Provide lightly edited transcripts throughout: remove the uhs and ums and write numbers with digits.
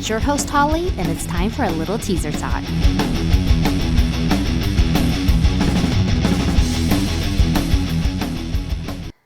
It's your host, Holly, and it's time for a little teaser talk.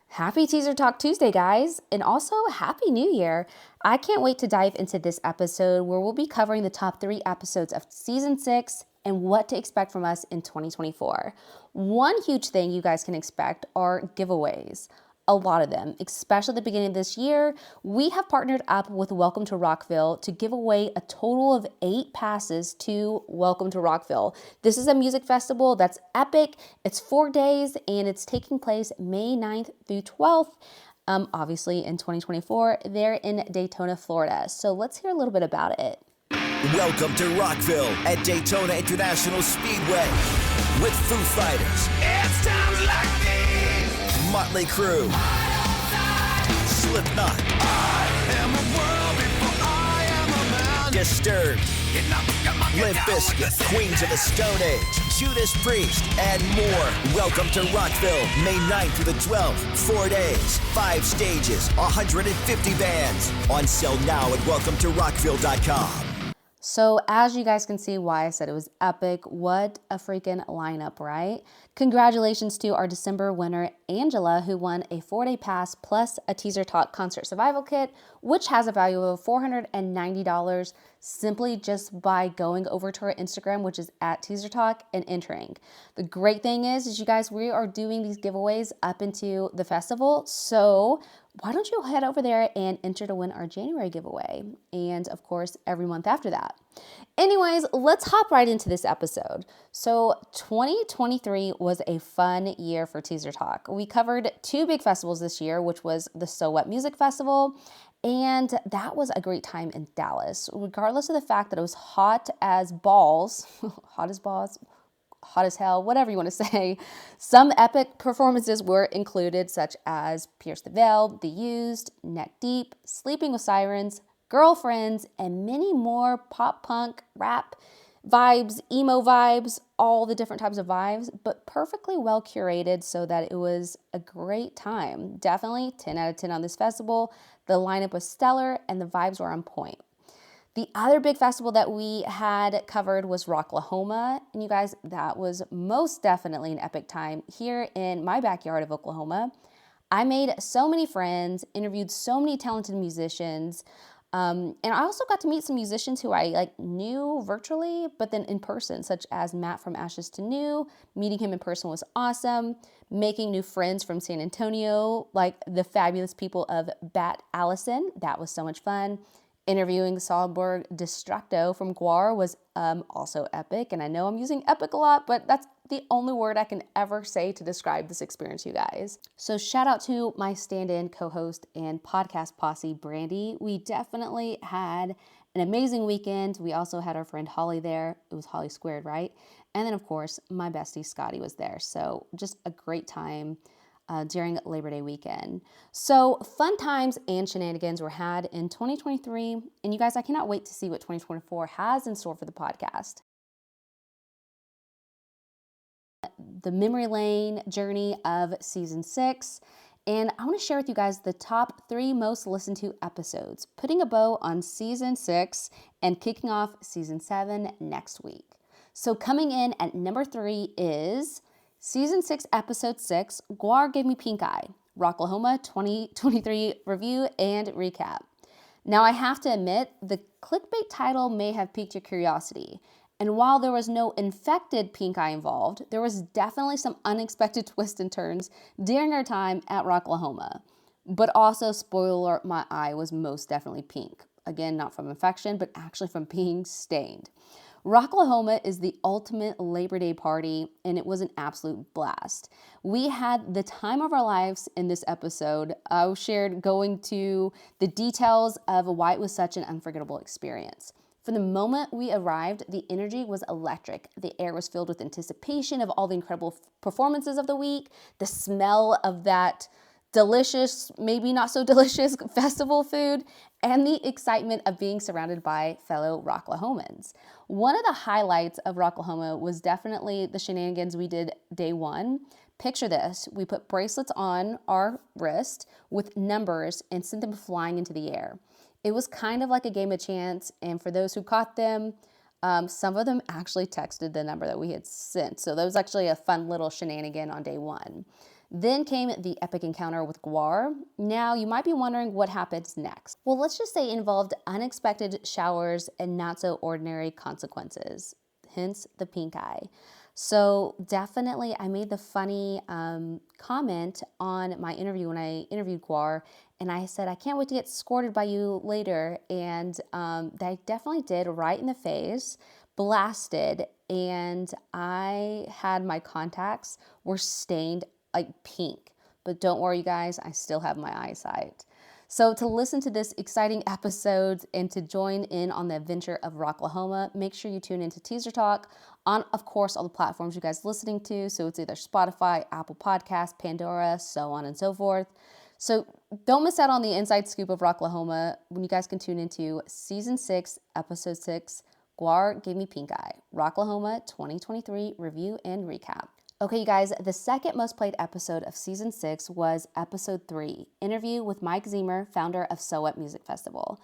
Happy Teaser Talk Tuesday, guys, and also Happy New Year. I can't wait to dive into this episode where we'll be covering the top 3 episodes of Season 6 and what to expect from us in 2024. One huge thing you guys can expect are giveaways. A lot of them, especially at the beginning of this year. We have partnered up with Welcome to Rockville to give away a total of 8 passes to Welcome to Rockville. This is a music festival that's epic. It's 4 days and it's taking place May 9th through 12th. Obviously in 2024, they're in Daytona, Florida. So let's hear a little bit about it. Welcome to Rockville at Daytona International Speedway with Foo Fighters. It's times like these. Motley Crue, Slipknot, I am a world before I am a man. Disturbed, Limp Bizkit, Queens of the Stone Age, Judas Priest, and more. Welcome to Rockville, May 9th through the 12th. 4 days, 5 stages, 150 bands. On sale now at welcometorockville.com. So as you guys can see why I said it was epic, what a freaking lineup, right? Congratulations to our December winner, Angela, who won a 4-day pass plus a Teaser Talk concert survival kit, which has a value of $490 simply just by going over to our Instagram, which is at Teaser Talk, and entering. The great thing is you guys, we are doing these giveaways up into the festival. So why don't you head over there and enter to win our January giveaway? And of course, every month after that. Anyways, let's hop right into this episode. So 2023 was a fun year for Teaser Talk. We covered 2 big festivals this year, which was the So What Music Festival, and that was a great time in Dallas. Regardless of the fact that it was hot as balls, hot as hell, whatever you want to say. Some epic performances were included, such as Pierce the Veil, The Used, Neck Deep, Sleeping with Sirens, Girlfriends, and many more pop punk, rap vibes, emo vibes, all the different types of vibes, but perfectly well curated so that it was a great time. Definitely 10 out of 10 on this festival. The lineup was stellar and the vibes were on point. The other big festival that we had covered was Rocklahoma. And you guys, that was most definitely an epic time here in my backyard of Oklahoma. I made so many friends, interviewed so many talented musicians. And I also got to meet some musicians who I knew virtually, but then in person, such as Matt from Ashes to New. Meeting him in person was awesome. Making new friends from San Antonio, like the fabulous people of Bat Allison. That was so much fun. Interviewing Solberg Destructo from GWAR was also epic. And I know I'm using epic a lot, but that's the only word I can ever say to describe this experience, you guys. So shout out to my stand-in co-host and podcast posse, Brandy. We definitely had an amazing weekend. We also had our friend Holly there. It was Holly Squared, right? And then, of course, my bestie Scotty was there. So just a great time during Labor Day weekend. So fun times and shenanigans were had in 2023. And you guys, I cannot wait to see what 2024 has in store for the podcast. The memory lane journey of season 6. And I want to share with you guys the top 3 most listened to episodes, putting a bow on season 6 and kicking off season 7 next week. So coming in at number 3 is Season 6, Episode 6, GWAR Gave Me Pink Eye, Rocklahoma 2023 review and recap. Now, I have to admit, the clickbait title may have piqued your curiosity. And while there was no infected pink eye involved, there was definitely some unexpected twists and turns during our time at Rocklahoma. But also, spoiler alert, my eye was most definitely pink. Again, not from infection, but actually from being stained. Rocklahoma is the ultimate Labor Day party, and it was an absolute blast. We had the time of our lives in this episode. I shared going to the details of why it was such an unforgettable experience. From the moment we arrived, the energy was electric. The air was filled with anticipation of all the incredible performances of the week, the smell of that delicious, maybe not so delicious festival food, and the excitement of being surrounded by fellow Rocklahomans. One of the highlights of Rocklahoma was definitely the shenanigans we did day 1. Picture this, we put bracelets on our wrist with numbers and sent them flying into the air. It was kind of like a game of chance, and for those who caught them, some of them actually texted the number that we had sent. So that was actually a fun little shenanigan on day one. Then came the epic encounter with GWAR. Now, you might be wondering what happens next. Well, let's just say it involved unexpected showers and not so ordinary consequences, hence the pink eye. So definitely, I made the funny comment on my interview when I interviewed GWAR, and I said, I can't wait to get escorted by you later. And they definitely did, right in the face, blasted. And I had my contacts were stained like pink. But don't worry, you guys, I still have my eyesight. So to listen to this exciting episode and to join in on the adventure of Rocklahoma, make sure you tune into Teaser Talk on, of course, all the platforms you guys are listening to. So it's either Spotify, Apple Podcasts, Pandora, so on and so forth. So don't miss out on the inside scoop of Rocklahoma when you guys can tune into Season 6, Episode 6, GWAR Gave Me Pink Eye, Rocklahoma 2023 Review and Recap. Okay, you guys, the second most played episode of Season 6 was Episode 3, Interview with Mike Zemer, founder of So What Music Festival.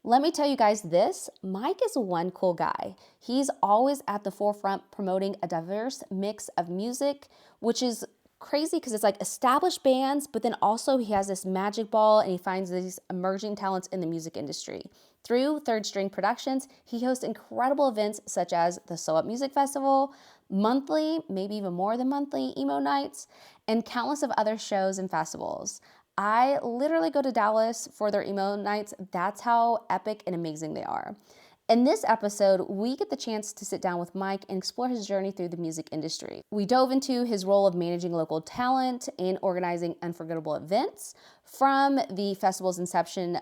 Let me tell you guys this, Mike is one cool guy. He's always at the forefront promoting a diverse mix of music, which is crazy because it's like established bands, but then also he has this magic ball and he finds these emerging talents in the music industry. Through Third String Productions, he hosts incredible events such as the So Up Music Festival, monthly, maybe even more than monthly, emo nights, and countless of other shows and festivals. I literally go to Dallas for their emo nights. That's how epic and amazing they are. In this episode, we get the chance to sit down with Mike and explore his journey through the music industry. We dove into his role of managing local talent and organizing unforgettable events from the festival's inception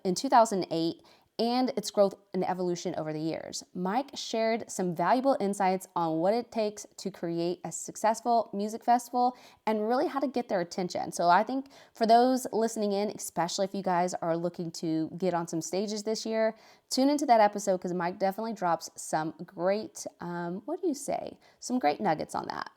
in 2008 and its growth and evolution over the years. Mike shared some valuable insights on what it takes to create a successful music festival and really how to get their attention. So I think for those listening in, especially if you guys are looking to get on some stages this year, tune into that episode because Mike definitely drops some great, some great nuggets on that.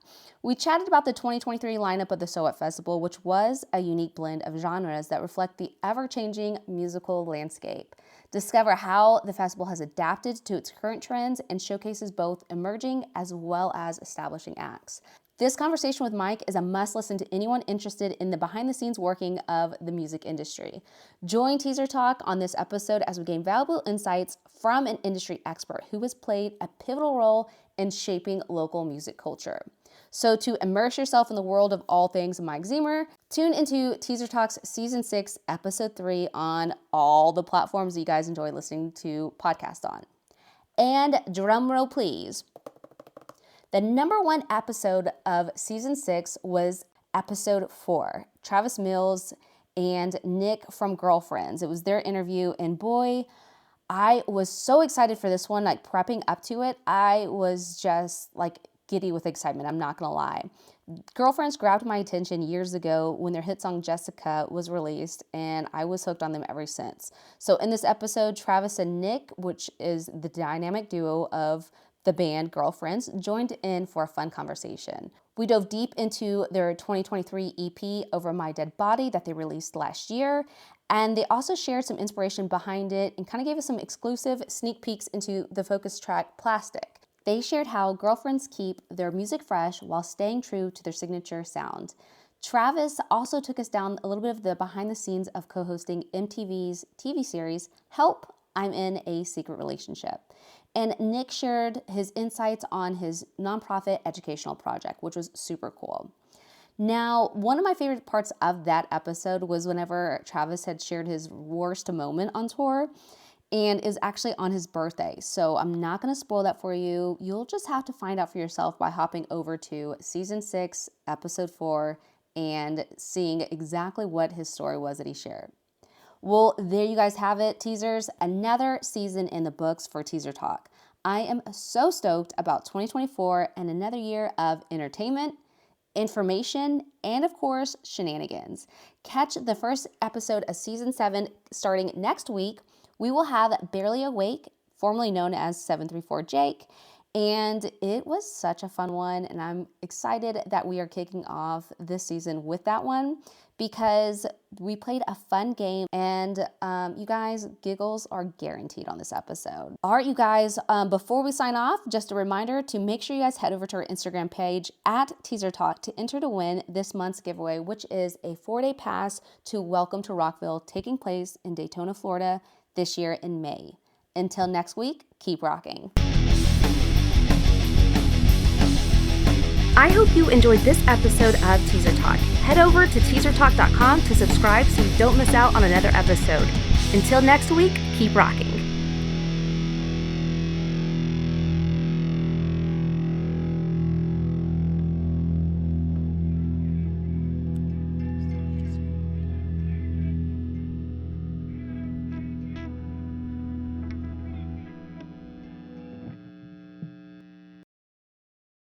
We chatted about the 2023 lineup of the So What Festival, which was a unique blend of genres that reflect the ever-changing musical landscape. Discover how the festival has adapted to its current trends and showcases both emerging as well as establishing acts. This conversation with Mike is a must listen to anyone interested in the behind the scenes working of the music industry. Join Teaser Talk on this episode as we gain valuable insights from an industry expert who has played a pivotal role in shaping local music culture. So to immerse yourself in the world of all things Mike Zemer, tune into Teaser Talks Season 6, Episode 3 on all the platforms that you guys enjoy listening to podcasts on. And drumroll please. The number one episode of Season 6 was Episode 4, Travis Mills and Nick from Girlfriends. It was their interview, and boy, I was so excited for this one, like prepping up to it. I was just like giddy with excitement, I'm not gonna lie. Girlfriends grabbed my attention years ago when their hit song Jessica was released, and I was hooked on them ever since. So in this episode, Travis and Nick, which is the dynamic duo of the band Girlfriends, joined in for a fun conversation. We dove deep into their 2023 EP, Over My Dead Body, that they released last year, and they also shared some inspiration behind it and kind of gave us some exclusive sneak peeks into the focus track Plastic. They shared how Girlfriends keep their music fresh while staying true to their signature sound. Travis also took us down a little bit of the behind the scenes of co-hosting MTV's TV series, Help, I'm in a Secret Relationship. And Nick shared his insights on his nonprofit educational project, which was super cool. Now, one of my favorite parts of that episode was whenever Travis had shared his worst moment on tour, and is actually on his birthday. So I'm not going to spoil that for you. You'll just have to find out for yourself by hopping over to Season 6, Episode 4, and seeing exactly what his story was that he shared. Well, there you guys have it, teasers. Another season in the books for Teaser Talk. I am so stoked about 2024 and another year of entertainment, information, and of course, shenanigans. Catch the first episode of Season 7 starting next week. We will have Barely Awake, formerly known as 734 Jake, and it was such a fun one, and I'm excited that we are kicking off this season with that one because we played a fun game, and you guys, giggles are guaranteed on this episode. All right, you guys, before we sign off, just a reminder to make sure you guys head over to our Instagram page at Teaser Talk to enter to win this month's giveaway, which is a 4-day pass to Welcome to Rockville, taking place in Daytona, Florida this year in May. Until next week, keep rocking. I hope you enjoyed this episode of Teaser Talk. Head over to teasertalk.com to subscribe so you don't miss out on another episode. Until next week, keep rocking.